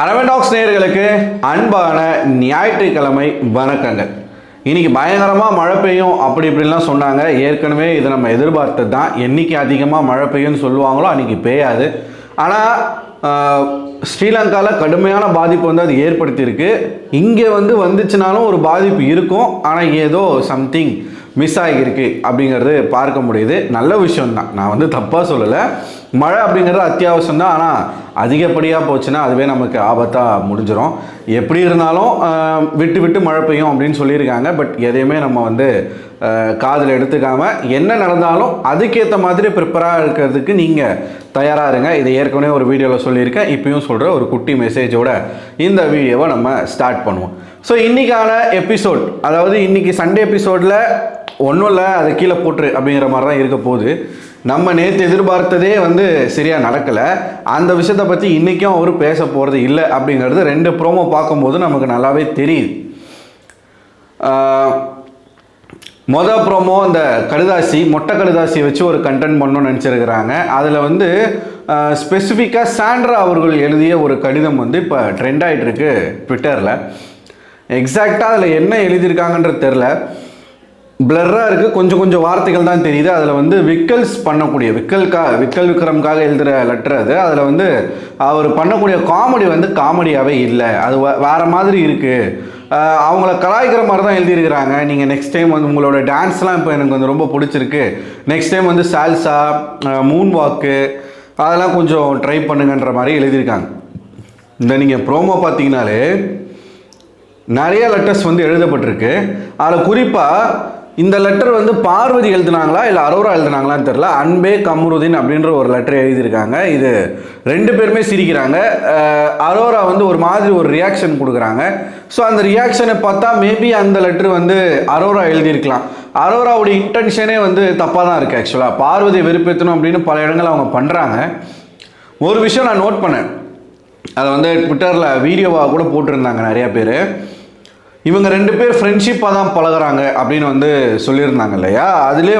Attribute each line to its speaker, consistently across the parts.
Speaker 1: அரவண்டாக்ஸ் நேயர்களுக்கு அன்பான ஞாயிற்றுக்கிழமை வணக்கங்கள். இன்னைக்கு பயங்கரமாக மழை பெய்யும் அப்படி இப்படிலாம் சொன்னாங்க. ஏற்கனவே இதை நம்ம எதிர்பார்த்தது தான். என்னைக்கு அதிகமாக மழை பெய்யும்னு சொல்லுவாங்களோ அன்றைக்கி பெய்யாது. ஆனால் ஸ்ரீலங்காவில் கடுமையான பாதிப்பு வந்து அது ஏற்படுத்தியிருக்கு. இங்கே வந்துச்சுனாலும் ஒரு பாதிப்பு இருக்கும். ஆனால் ஏதோ சம்திங் மிஸ் ஆகியிருக்கு அப்படிங்கிறது பார்க்க முடியுது. நல்ல விஷயம்தான், நான் தப்பாக சொல்லலை. மழை அப்படிங்கிறது அத்தியாவசியம் தான். ஆனால் அதிகப்படியாக போச்சுன்னா அதுவே நமக்கு ஆபத்தாக முடிஞ்சிடும். எப்படி இருந்தாலும் விட்டு விட்டு மழை பெய்யும் அப்படின்னு சொல்லியிருக்காங்க. பட் எதையுமே நம்ம காதில் எடுத்துக்காமல் என்ன நடந்தாலும் அதுக்கேற்ற மாதிரி ப்ரிப்பராக இருக்கிறதுக்கு நீங்கள் தயாராக இருங்க. இதை ஏற்கனவே ஒரு வீடியோவில் சொல்லியிருக்கேன், இப்பயும் சொல்கிற ஒரு குட்டி மெசேஜோட இந்த வீடியோவை நம்ம ஸ்டார்ட் பண்ணுவோம். ஸோ இன்றைக்கான எபிசோட், அதாவது இன்றைக்கி சண்டே எபிசோடில் ஒன்றும் இல்லை, அது கீழே போட்டுரு அப்படிங்கிற மாதிரி தான் இருக்க போகுது. நம்ம நேற்று எதிர்பார்த்ததே சரியாக நடக்கலை. அந்த விஷயத்தை பற்றி இன்றைக்கும் அவர் பேச போகிறது இல்லை அப்படிங்கிறது 2 ப்ரோமோ பார்க்கும்போது நமக்கு நல்லாவே தெரியுது. மொதல் ப்ரோமோ இந்த கடுதாசி, மொட்டை கடுதாசி வச்சு ஒரு கண்டென்ட் பண்ணணும்னு நினச்சிருக்கிறாங்க. அதில் ஸ்பெசிஃபிக்காக சாண்ட்ரா அவர்கள் எழுதிய ஒரு கடிதம் இப்போ ட்ரெண்ட் ஆகிட்டுருக்கு ட்விட்டரில். எக்ஸாக்டாக அதில் என்ன எழுதியிருக்காங்கன்றது தெரில, பிளர்ராக இருக்குது. கொஞ்சம் வார்த்தைகள் தான் தெரியுது. அதில் விக்கல்ஸ் பண்ணக்கூடிய விக்கல் விக்ரம்காக எழுதுகிற லெட்டர் அது. அதில் அவர் பண்ணக்கூடிய காமெடி காமெடியாகவே இல்லை, அது வேறு மாதிரி இருக்குது. அவங்கள கலாய்க்கிற மாதிரி தான் எழுதியிருக்கிறாங்க. நீங்கள் நெக்ஸ்ட் டைம் உங்களோட டான்ஸ்லாம் இப்போ எனக்கு ரொம்ப பிடிச்சிருக்கு, நெக்ஸ்ட் டைம் சால்சா, மூன் வாக்கு அதெல்லாம் கொஞ்சம் ட்ரை பண்ணுங்கன்ற மாதிரி எழுதியிருக்காங்க. இந்த நீங்கள் ப்ரோமோ பார்த்தீங்கனாலே நிறைய லெட்டர்ஸ் எழுதப்பட்டிருக்கு. அதில் குறிப்பாக இந்த லெட்டர் பார்வதி எழுதுனாங்களா இல்லை அரோரா எழுதுனாங்களான்னு தெரில. அன்பே கமருதீன் அப்படின்ற ஒரு லெட்டர் எழுதியிருக்காங்க. இது 2 பேருமே சிரிக்கிறாங்க. அரோரா ஒரு மாதிரி ஒரு ரியாக்ஷன் கொடுக்குறாங்க. ஸோ அந்த ரியாக்ஷனை பார்த்தா மேபி அந்த லெட்ரு அரோரா எழுதியிருக்கலாம். அரோராவுடைய இன்டென்ஷனே தப்பாக தான் இருக்குது. ஆக்சுவலாக பார்வதியை வெறுப்பேற்றணும் அப்படின்னு பல இடங்கள் அவங்க பண்ணுறாங்க. ஒரு விஷயம் நான் நோட் பண்ணேன், அதை ட்விட்டரில் வீடியோவாக கூட போட்டிருந்தாங்க நிறையா பேர். இவங்க 2 பேர் ஃப்ரெண்ட்ஷிப்பாக தான் பழகிறாங்க அப்படின்னு சொல்லியிருந்தாங்க இல்லையா. அதிலே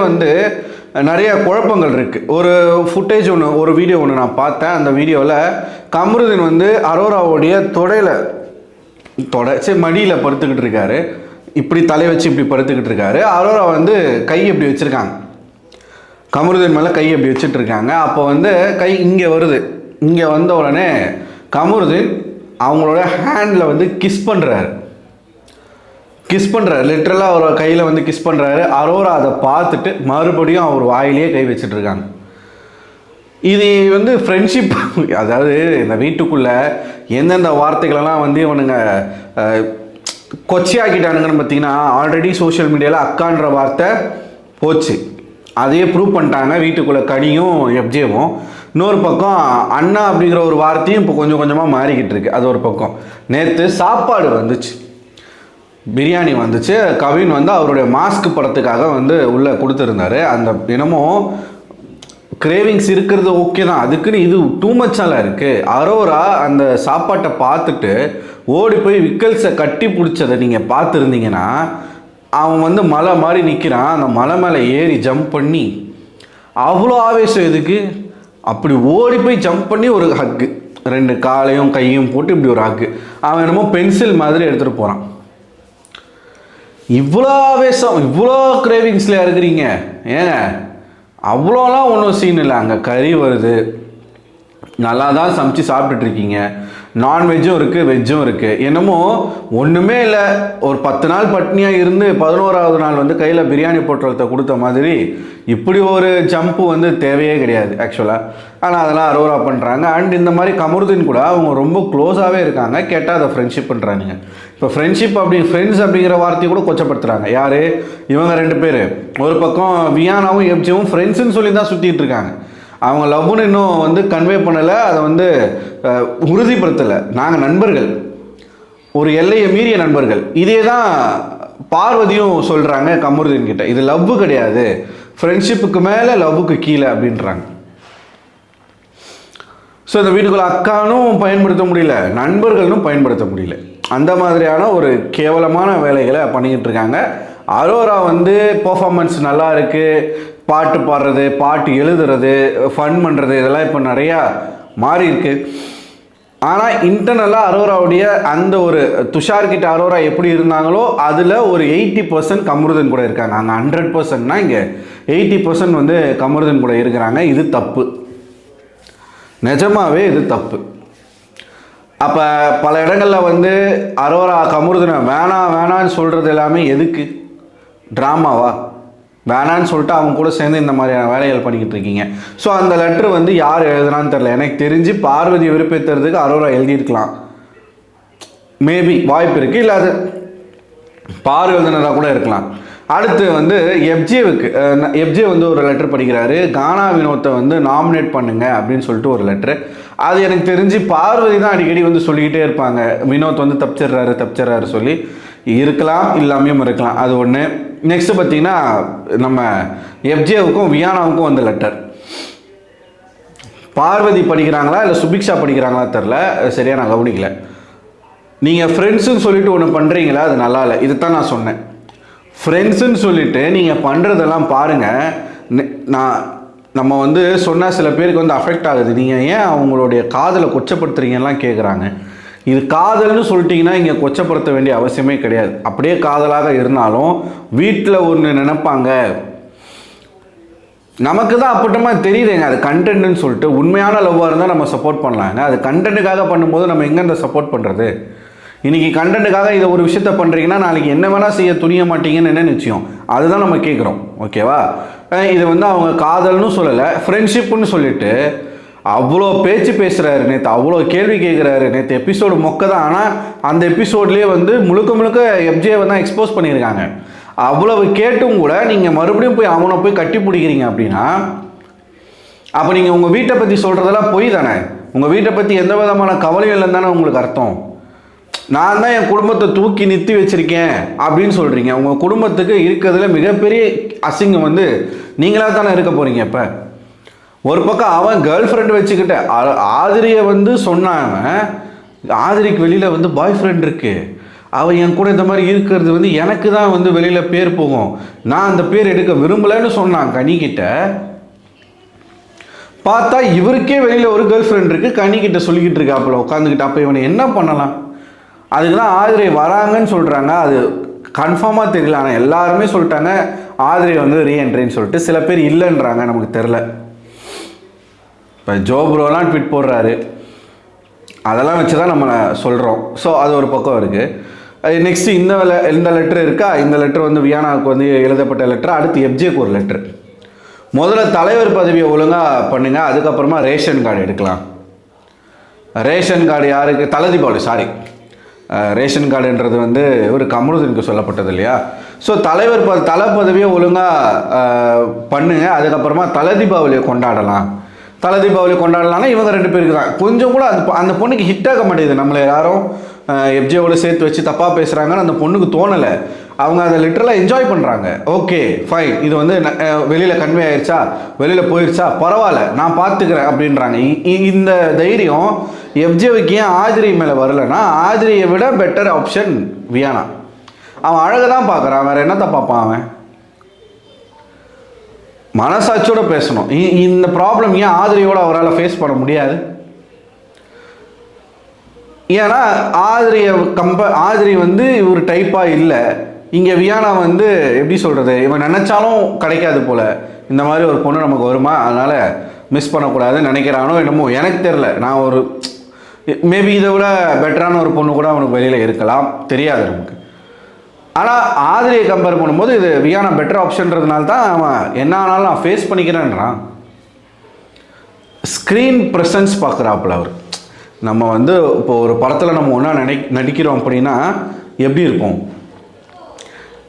Speaker 1: நிறைய குழப்பங்கள் இருக்குது. ஒரு ஃபுட்டேஜ் ஒரு வீடியோ ஒன்று நான் பார்த்தேன். அந்த வீடியோவில் கமருதீன் அரோராவுடைய மடியில் படுத்துக்கிட்டு இருக்காரு. இப்படி தலை வச்சு இப்படி படுத்துக்கிட்டு இருக்காரு. அரோரா கை இப்படி வச்சுருக்காங்க, கமருதீன் மேலே கை அப்படி வச்சுட்டு இருக்காங்க. அப்போ கை இங்கே வருது. இங்கே வந்த உடனே கமருதீன் அவங்களோட ஹேண்டில் கிஸ் பண்ணுறாரு. லிட்ரலாக அவர் கையில் கிஸ் பண்ணுறாரு. அரோரா அதை பார்த்துட்டு மறுபடியும் அவர் வாயிலேயே கை வச்சுட்ருக்காங்க. இது ஃப்ரெண்ட்ஷிப். அதாவது இந்த வீட்டுக்குள்ளே எந்தெந்த வார்த்தைகளெல்லாம் இவனுங்க கொச்சையாக்கிட்டானுங்கன்னு பார்த்தீங்கன்னா, ஆல்ரெடி சோஷியல் மீடியாவில் அக்கான்ற வார்த்தை போச்சு, அதையே ப்ரூவ் பண்ணிட்டாங்க. வீட்டுக்குள்ளே கனியும் எப்ஜேவும். இன்னொரு பக்கம் அண்ணா அப்படிங்கிற ஒரு வார்த்தையும் இப்போ கொஞ்சம் கொஞ்சமாக மாறிக்கிட்டு இருக்கு. அது ஒரு பக்கம். நேற்று சாப்பாடு வந்துச்சு, பிரியாணி வந்துச்சு. கவின் அவருடைய மாஸ்க் படத்துக்காக உள்ளே கொடுத்துருந்தாரு. அந்த தினமும் கிரேவிங்ஸ் இருக்கிறது ஓகே தான், அதுக்குன்னு இது டூ மச்சாலாம் இருக்குது. அரோரா அந்த சாப்பாட்டை பார்த்துட்டு ஓடி போய் விக்கல்ஸை கட்டி பிடிச்சதை நீங்கள் பார்த்துருந்தீங்கன்னா, அவன் மலை மாதிரி நிற்கிறான். அந்த மலை மேலே ஏறி ஜம்ப் பண்ணி அவ்வளோ ஆவேசம் எதுக்கு, அப்படி ஓடி போய் ஜம்ப் பண்ணி ஒரு ஹக்கு, 2 காலையும் கையும் போட்டு இப்படி ஒரு ஹக்கு. அவன் என்னமோ பென்சில் மாதிரி எடுத்துகிட்டு போகிறான். இவ்வளோ ஆவேசம், இவ்வளோ கிரேவிங்ஸில் இருக்கிறீங்க ஏங்க? அவ்வளோலாம் ஒன்றும் சீன் இல்லை. அங்கே கறி வருது, நல்லா தான் சமைச்சு சாப்பிட்டுட்ருக்கீங்க. நான்வெஜ்ஜும் இருக்குது, வெஜ்ஜும் இருக்குது. என்னமோ ஒன்றுமே இல்லை, ஒரு 10 நாள் பட்னியாக இருந்து 11ஆவது நாள் கையில் பிரியாணி பொட்டலத்தை கொடுத்த மாதிரி இப்படி ஒரு ஜம்ப்பு தேவையே கிடையாது ஆக்சுவலாக. ஆனால் அதெல்லாம் அரோரா பண்ணுறாங்க. அண்ட் இந்த மாதிரி கமருதீன் கூட அவங்க ரொம்ப க்ளோஸாகவே இருக்காங்க. கேட்டால் அதை ஃப்ரெண்ட்ஷிப் பண்ணுறாங்க. இப்போ ஃப்ரெண்ட்ஷிப் ஃப்ரெண்ட்ஸ் அப்படிங்கிற வார்த்தையை கூட கொச்சப்படுத்துகிறாங்க. யார் இவங்க 2 பேர்? ஒரு பக்கம் வியானாவும் எப்ஜேவும் ஃப்ரெண்ட்ஸுன்னு சொல்லி தான் சுற்றிட்டு இருக்காங்க. அவங்க லவ்னு இன்னும் கன்வே பண்ணலை, அதை உறுதிப்படுத்தலை. நாங்கள் நண்பர்கள், ஒரு எல்லையை மீறிய நண்பர்கள். இதே தான் பார்வதியும் சொல்கிறாங்க கமருதீன் கிட்ட. இது லவ் கிடையாது, ஃப்ரெண்ட்ஷிப்புக்கு மேலே லவ்வுக்கு கீழே அப்படின்றாங்க. ஸோ இந்த வீட்டுக்குள்ள அக்கானும் பயன்படுத்த முடியல, நண்பர்களும் பயன்படுத்த முடியல. அந்த மாதிரியான ஒரு கேவலமான வேலைகளை பண்ணிக்கிட்டு இருக்காங்க. அரோரா பெர்ஃபார்மன்ஸ் நல்லா இருக்குது, பாட்டு பாடுறது, பாட்டு எழுதுறது, ஃபன் பண்ணுறது, இதெல்லாம் இப்போ நிறையா மாறி இருக்கு. ஆனால் இன்டர்னலாக அரோராவுடைய அந்த ஒரு துஷார்கிட்ட அரோரா எப்படி இருந்தாங்களோ அதில் ஒரு 80% கமருதன் கூட இருக்காங்க. அங்கே 100%னா இங்கே 80% வந்து கமருதன் கூட இருக்கிறாங்க. இது தப்பு, நிஜமாவே இது தப்பு. அப்போ பல இடங்களில் வந்து அரோரா கமருதனை வேணான்னு சொல்கிறது எல்லாமே எதுக்கு? ட்ராமாவா? வேணான்னு சொல்லிட்டு அவங்க கூட சேர்ந்து இந்த மாதிரியான வேலைகள் பண்ணிக்கிட்டு இருக்கீங்க. ஸோ அந்த லெட்ரு வந்து யார் எழுதுனான்னு தெரில. எனக்கு தெரிஞ்சு பார்வதி விருப்பத்துறதுக்கு அரோரா எழுதியிருக்கலாம், மேபி வாய்ப்பு இருக்குது. இல்லை அது பார் எழுதுனதாக கூட இருக்கலாம். அடுத்து வந்து எஃப்ஜே வந்து ஒரு லெட்டர் படிக்கிறாரு, கானா வினோத்தை வந்து நாமினேட் பண்ணுங்க அப்படின்னு சொல்லிட்டு ஒரு லெட்ரு. அது எனக்கு தெரிஞ்சு பார்வதி தான் அடிக்கடி வந்து சொல்லிக்கிட்டே இருப்பாங்க, வினோத் வந்து தப்பிச்சிட்றாரு சொல்லி. இருக்கலாம், இல்லாமையும் இருக்கலாம், அது ஒன்று. நெக்ஸ்ட்டு பார்த்தீங்கன்னா நம்ம எஃப்ஜேவுக்கும் வியானாவுக்கும் வந்த லெட்டர். பார்வதி படிக்கிறாங்களா இல்லை சுபிக்ஷா படிக்கிறாங்களா தெரில, சரியாக நான் கவனிக்கல. நீங்கள் ஃப்ரெண்ட்ஸுன்னு சொல்லிட்டு ஒன்று பண்ணுறீங்களா, அது நல்லா இல்லை. இதுதான் நான் சொன்னேன், ஃப்ரெண்ட்ஸுன்னு சொல்லிவிட்டு நீங்கள் பண்ணுறதெல்லாம் பாருங்கள். நம்ம வந்து சொன்னால் சில பேருக்கு வந்து அஃபெக்ட் ஆகுது. நீங்கள் ஏன் அவங்களுடைய காதலை கொச்சப்படுத்துறீங்கலாம் கேட்குறாங்க. இது காதல்னு சொல்லிட்டிங்கன்னா இங்கே கொச்சப்படுத்த வேண்டிய அவசியமே கிடையாது. அப்படியே காதலாக இருந்தாலும் வீட்டில் ஒன்று நினைப்பாங்க, நமக்கு தான் அப்பட்டமா தெரியுதுங்க அது கண்டென்ட்னு சொல்லிட்டு. உண்மையான லவ்வாக இருந்தால் நம்ம சப்போர்ட் பண்ணலாங்க. அது கண்டென்ட்டுக்காக பண்ணும்போது நம்ம எங்கே இந்த சப்போர்ட் பண்ணுறது? இன்றைக்கி கண்டென்ட்டுக்காக இதை ஒரு விஷயத்த பண்ணுறீங்கன்னா நாளைக்கு என்ன வேணால் செய்ய துணிய மாட்டீங்கன்னு என்ன நிச்சயம்? அதுதான் நம்ம கேட்குறோம், ஓகேவா? இது வந்து அவங்க காதல்னு சொல்லலை, ஃப்ரெண்ட்ஷிப்புன்னு சொல்லிட்டு அவ்வளோ பேச்சு பேசுகிறாரு, நேற்று அவ்வளோ கேள்வி கேட்குறாரு. நேற்று எபிசோடு மொக்க தான், ஆனால் அந்த எபிசோட்லேயே வந்து முழுக்க எஃப்ஜேவை தான் எக்ஸ்போஸ் பண்ணியிருக்காங்க. அவ்வளவு கேட்டும் கூட நீங்கள் மறுபடியும் போய் அவனை போய் கட்டி பிடிக்கிறீங்க அப்படின்னா, அப்போ நீங்கள் உங்கள் வீட்டை பற்றி சொல்கிறதெல்லாம் பொய் தானே? உங்கள் வீட்டை பற்றி எந்த விதமான கவலையும் இல்லைன்னு தானே உங்களுக்கு அர்த்தம்? நான் தான் என் குடும்பத்தை தூக்கி நிறுத்தி வச்சுருக்கேன் அப்படின்னு சொல்கிறீங்க. உங்கள் குடும்பத்துக்கு இருக்கிறதுல மிகப்பெரிய அசிங்கம் வந்து நீங்களாக தானே இருக்க போகிறீங்க. இப்போ ஒரு பக்கம் அவன் கேர்ள் ஃப்ரெண்டு வச்சுக்கிட்ட ஆதிரியை வந்து சொன்னாங்க, ஆதிரிக்கு வெளியில் வந்து பாய் ஃப்ரெண்ட் இருக்குது, அவன் என் கூட இந்த மாதிரி இருக்கிறது வந்து எனக்கு தான் வந்து வெளியில் பேர் போகும், நான் அந்த பேர் எடுக்க விரும்பலைன்னு சொன்னான் கனிக்கிட்ட. பார்த்தா இவருக்கே வெளியில் ஒரு கேர்ள் ஃப்ரெண்ட் இருக்குது, கனிக்கிட்ட சொல்லிக்கிட்டு இருக்காப்புல உட்காந்துக்கிட்டு. அப்போ இவனை என்ன பண்ணலாம்? அதுக்கு தான் ஆதிரை வராங்கன்னு சொல்கிறாங்க. அது கன்ஃபார்மாக தெரியல, ஆனால் எல்லாருமே சொல்லிட்டாங்க ஆதிரை வந்து ரீஎன்ட்ரின்னு சொல்லிட்டு. சில பேர் இல்லைன்றாங்க, நமக்கு தெரில. இப்போ ஜோப்ரோலாம் ட்விட் போடுறாரு, அதெல்லாம் வச்சு தான் நம்ம சொல்கிறோம். ஸோ அது ஒரு பக்கம் இருக்குது. நெக்ஸ்ட்டு இந்த லெட்ரு இருக்கா, இந்த லெட்ரு வந்து வியானாவுக்கு வந்து எழுதப்பட்ட லெட்ரு. அடுத்து எஃப்ஜேக்கு ஒரு லெட்ரு. முதல்ல தலைவர் பதவியை ஒழுங்காக பண்ணுங்கள், அதுக்கப்புறமா ரேஷன் கார்டு எடுக்கலாம். ரேஷன் கார்டு யாருக்கு? தலை ரேஷன் கார்டுன்றது வந்து ஒரு கமருதனுக்கு சொல்லப்பட்டது இல்லையா? ஸோ தலை பதவியை ஒழுங்காக பண்ணுங்க, அதுக்கப்புறமா தலை தீபாவளியை கொண்டாடலாம்னா இவங்க 2 பேருக்கு தான். கொஞ்சம் கூட அந்த பொண்ணுக்கு ஹிட் ஆக மாட்டேங்குது. நம்மளை யாரும் எஃப்ஜேவோட சேர்த்து வச்சு தப்பாக பேசுகிறாங்கன்னு அந்த பொண்ணுக்கு தோணலை. அவங்க அதை லிட்டரலாக என்ஜாய் பண்ணுறாங்க. ஓகே ஃபைன், இது வந்து வெளியில் கன்வே ஆயிடுச்சா, வெளியில் போயிடுச்சா, பரவாயில்ல நான் பார்த்துக்கிறேன் அப்படின்றாங்க. இந்த தைரியம் எஃப்ஜேவுக்கு ஏன் ஆதிரி மேலே வரலைன்னா, ஆதிரியை விட பெட்டர் ஆப்ஷன் வியானா. அவன் அழகை தான் பார்க்குறான், வேறு என்னத்தை பார்ப்பான் அவன்? மனசாட்சியோட பேசணும். இந்த ப்ராப்ளம் ஏன் ஆதிரியோடு அவரால் ஃபேஸ் பண்ண முடியாது? ஏன்னா ஆதிரி வந்து இவர் டைப்பாக இல்லை. இங்கே வியானா வந்து எப்படி சொல்கிறது, இவன் நினச்சாலும் கிடைக்காது போல். இந்த மாதிரி ஒரு பொண்ணு நமக்கு வருமா, அதனால் மிஸ் பண்ணக்கூடாதுன்னு நினைக்கிறானோ என்னமோ எனக்கு தெரில. நான் ஒரு மேபி இதை விட பெட்டரான ஒரு பொண்ணு கூட அவனுக்கு வெளியில் இருக்கலாம், தெரியாது நமக்கு. ஆனால் ஆதிரியை கம்பேர் பண்ணும்போது இது வியானா பெட்டர் ஆப்ஷன்றதுனால தான் அவன் என்ன ஆனாலும் நான் ஃபேஸ் பண்ணிக்கிறேன்றான். ஸ்க்ரீன் ப்ரெசன்ஸ் பார்க்குறாப்புல அவர். நம்ம வந்து இப்போ ஒரு படத்தில் நம்ம ஒன்றா நடிக்கிறோம் அப்படின்னா எப்படி இருக்கும்?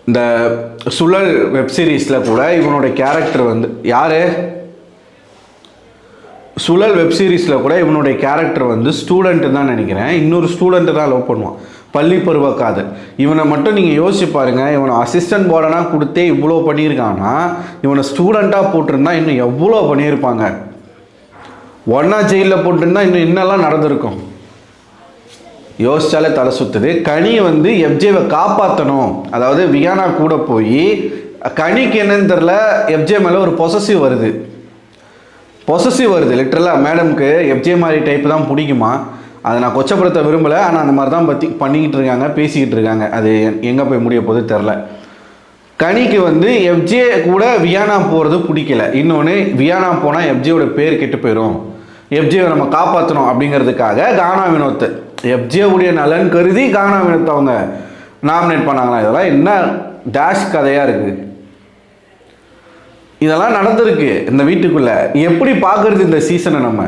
Speaker 1: இந்த சுழல் வெப்சீரிஸில் கூட இவனுடைய கேரக்டர் வந்து சுழல் வெப்சீரிஸில் கூட இவனுடைய கேரக்டர் வந்து ஸ்டூடெண்ட்டு தான் நினைக்கிறேன். இன்னொரு ஸ்டூடெண்ட்டு தான் லவ் பண்ணுவான், பள்ளி பருவ காதல். இவனை மட்டும் நீங்கள் யோசிச்சு பாருங்கள், இவனை அசிஸ்டன்ட் போர்டனாக கொடுத்தே இவ்வளோ பண்ணியிருக்கான்னா, இவனை ஸ்டூடெண்ட்டாக போட்டிருந்தா இன்னும் எவ்வளோ பண்ணியிருப்பாங்க. ஒன்றா ஜெயிலில் போட்டுருந்தா இன்னும் என்னெல்லாம் நடந்திருக்கும் யோசிச்சாலே தலை சுற்றுது. கனி வந்து எஃப்ஜேவை காப்பாற்றணும், அதாவது வியானா கூட போய் கனிக்கு என்னன்னு தெரில, எஃப்ஜே மேலே ஒரு பொசசிவ் வருது லிட்டரலாக. மேடம்க்கு எஃப்ஜே மாதிரி டைப்பு தான் பிடிக்குமா, அதை நான் கொச்சப்படுத்த விரும்பலை, ஆனால் அந்த மாதிரி தான் பண்ணிக்கிட்டு இருக்காங்க, பேசிக்கிட்டு இருக்காங்க. அது எங்கே போய் முடிய போது தெரில. கனிக்கு வந்து எஃப்ஜே கூட வியானா போகிறது பிடிக்கல. இன்னொன்று, வியானா போனால் எஃப்ஜேயோட பேர் கெட்டு போயிடும், எஃப்ஜேவை நம்ம காப்பாற்றணும் அப்படிங்கிறதுக்காக கானா வினோத், எஃப்ஜேவுடைய நலன் கருதி கானா வினோத் அவங்க நாமினேட் பண்ணாங்களா? இதெல்லாம் என்ன டேஷ் கதையாக இருக்குது. இதெல்லாம் நடந்திருக்கு இந்த வீட்டுக்குள்ளே. எப்படி பார்க்குறது இந்த சீசனை நம்ம?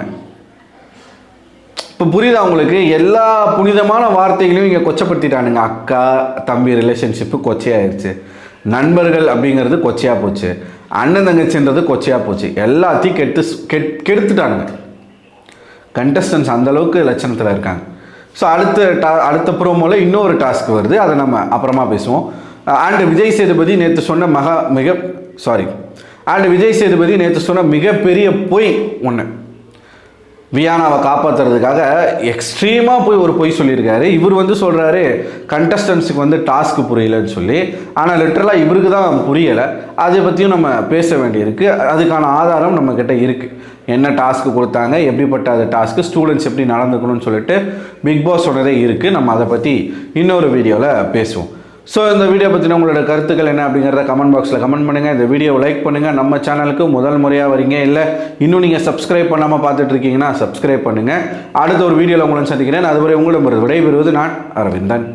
Speaker 1: இப்போ புரியுதா உங்களுக்கு? எல்லா புனிதமான வார்த்தைகளையும் இங்கே கொச்சப்படுத்திட்டானுங்க. அக்கா தம்பி ரிலேஷன்ஷிப்பு கொச்சையாயிருச்சு, நண்பர்கள் அப்படிங்கிறது கொச்சையாக போச்சு, அண்ணன் தங்கச்சின்றது கொச்சையாக போச்சு, எல்லாத்தையும் கெடுத்துட்டானுங்க. கண்டஸ்டன்ஸ் அந்தளவுக்கு லட்சணத்தில் இருக்காங்க. ஸோ அடுத்த ப்ரோமோவில் இன்னொரு டாஸ்க் வருது, அதை நம்ம அப்புறமா பேசுவோம். அண்ட் விஜய் சேதுபதி நேற்று சொன்ன விஜய் சேதுபதி நேற்று சொன்ன மிகப்பெரிய பொய் ஒன்று, வியானாவை காப்பாற்றுறதுக்காக எக்ஸ்ட்ரீமாக போய் ஒரு பொய் சொல்லியிருக்காரு. இவர் வந்து சொல்கிறாரு கண்டஸ்டன்ஸுக்கு வந்து டாஸ்க்கு புரியலைன்னு சொல்லி. ஆனால் லிட்டரலாக இவருக்கு தான் புரியலை. அதை பற்றியும் நம்ம பேச வேண்டியிருக்கு. அதுக்கான ஆதாரம் நம்மக்கிட்ட இருக்குது. என்ன டாஸ்க்கு கொடுத்தாங்க, எப்படிப்பட்ட அது டாஸ்க்கு, ஸ்டூடெண்ட்ஸ் எப்படி நடந்துக்கணும்னு சொல்லிட்டு பிக் பாஸ் சொன்னதே இருக்குது. நம்ம அதை பற்றி இன்னொரு வீடியோவில் பேசுவோம். ஸோ இந்த வீடியோ பற்றின உங்களோட கருத்துக்கள் என்ன அப்படிங்கிறத கமெண்ட் பாக்ஸில் கமெண்ட் பண்ணுங்கள். இந்த வீடியோவை லைக் பண்ணுங்கள். நம்ம சேனலுக்கு முதல் முறையாக வரீங்க, இல்லை இன்னும் நீங்கள் சப்ஸ்கிரைப் பண்ணாமல் பார்த்துட்டு இருக்கீங்கன்னா சப்ஸ்கிரைப் பண்ணுங்கள். அடுத்த ஒரு வீடியோவில் உங்களை சந்திக்கிறேன். அதுவரை உங்களிடம் விடைபெறுவது நான் அரவிந்தன்.